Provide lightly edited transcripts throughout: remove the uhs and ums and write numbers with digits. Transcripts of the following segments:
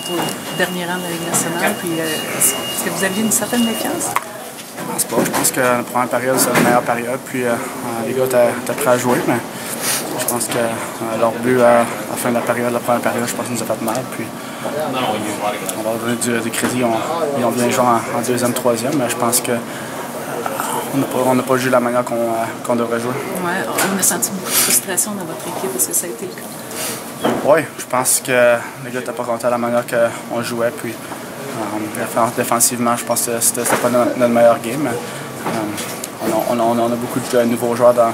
êtes au dernier rang de la Ligue nationale. Puis, est-ce que vous aviez une certaine méfiance? Je pense pas. Je pense que la première période, c'est la meilleure période. Puis les gars étaient prêts à jouer, mais je pense que leur but à la fin de la première période, je pense qu'ils nous a fait mal. Puis on va leur donner du crédit. Ils ont bien joué en deuxième, troisième, mais je pense que on n'a pas joué de la manière qu'on devrait jouer. Ouais, on a senti beaucoup de frustration dans votre équipe. Est-ce que ça a été le cas? Oui, je pense que les gars n'étaient pas contents de la manière qu'on jouait. Puis défensivement, je pense que c'était pas notre meilleur game. Mais, on a beaucoup de nouveaux joueurs dans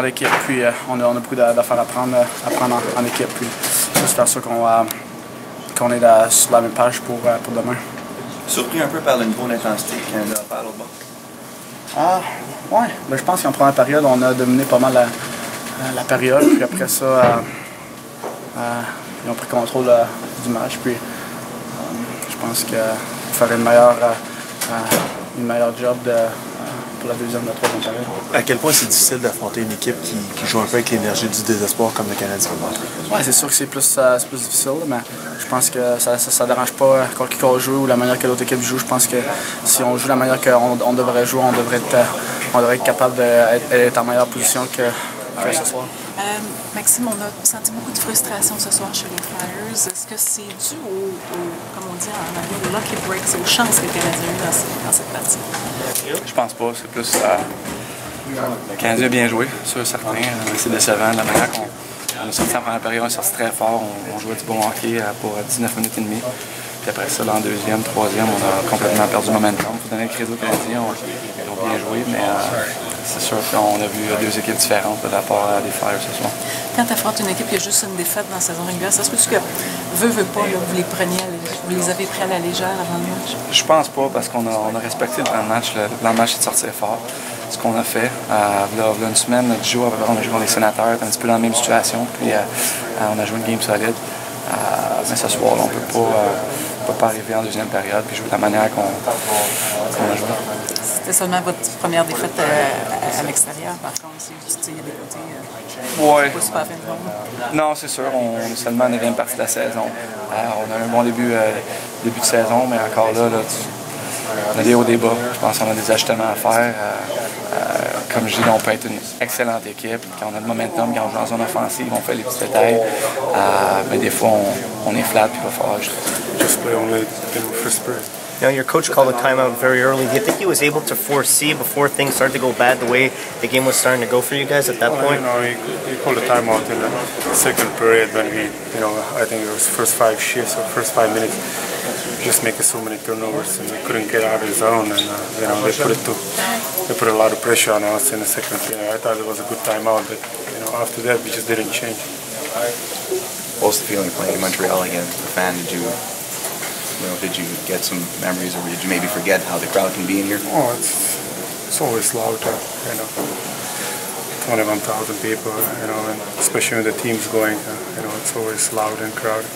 l'équipe. Puis on a beaucoup d'affaires à prendre en équipe. Puis j'espère ça qu'on est sur la même page pour demain. Surpris un peu par le niveau d'intensité qu'il y a à l'autre bord? Oui. Ben, je pense qu'en première période, on a dominé pas mal la période. Puis après ça, ils ont pris contrôle du match. Puis je pense qu'il faut faire une meilleure job pour la deuxième, la troisième période. À quel point c'est difficile d'affronter une équipe qui joue un peu avec l'énergie du désespoir comme le Canadien? Oui, c'est sûr que c'est plus difficile, mais je pense que ça ne dérange pas contre qui on joue ou la manière que l'autre équipe joue. Je pense que si on joue la manière qu'on devrait jouer, on devrait être capable d'être en meilleure position que ce soir. Maxime, on a senti beaucoup de frustration ce soir chez les Flyers. Est-ce que c'est dû comme on dit en anglais, au lucky breaks, aux chances que le Canadien a eu dans cette partie? Je pense pas. C'est plus... le Canadien a bien joué, sûr, certain. C'est décevant de la manière qu'on a sorti en première période. On est sorti très fort. On jouait du bon hockey pour 19 minutes et demie. Puis après ça, en deuxième, troisième, on a complètement perdu le momentum. Il faut donner le crédit aux Canadiens. Ils ont bien joué, mais c'est sûr qu'on a vu deux équipes différentes par rapport à des Flyers ce soir. Quand tu affrontes une équipe qui a juste une défaite dans la saison régulière, est-ce que veux pas, là, vous les avez pris à la légère avant le match? Je pense pas, parce qu'on a respecté le plan de match. Le plan de match, c'est de sortir fort. Ce qu'on a fait, il y a une semaine, notre jour, on a joué contre les Sénateurs, un petit peu dans la même situation, puis on a joué une game solide. Mais ce soir, là, on peut pas arriver en deuxième période puis jouer de la manière qu'on a joué. C'était seulement votre première défaite à l'extérieur, par contre, il y a des côtés pas super fin de monde. Non, c'est sûr, on est seulement en 9e partie de la saison. On a un bon début de saison, mais encore là on a des hauts et des bas. Je pense qu'on a des ajustements à faire. Comme je dis, on peut être une excellente équipe. Quand on a le momentum, quand on joue en zone offensive, on fait les petits détails. Mais des fois, on est flat, puis il va falloir just play only first period. Now, your coach called a timeout very early. Do you think he was able to foresee before things started to go bad the way the game was starting to go for you guys at that point? He called a timeout in the second period when I think it was first 5 shifts or first 5 minutes, just making so many turnovers and we couldn't get out of the zone and they put a lot of pressure on us in the second period. I thought it was a good timeout, but after that we just didn't change. What was the feeling playing in Montreal again? As a fan, did you get some memories, or did you maybe forget how the crowd can be in here? Oh, it's always loud, 21,000 people, and especially when the team's going, it's always loud and crowded.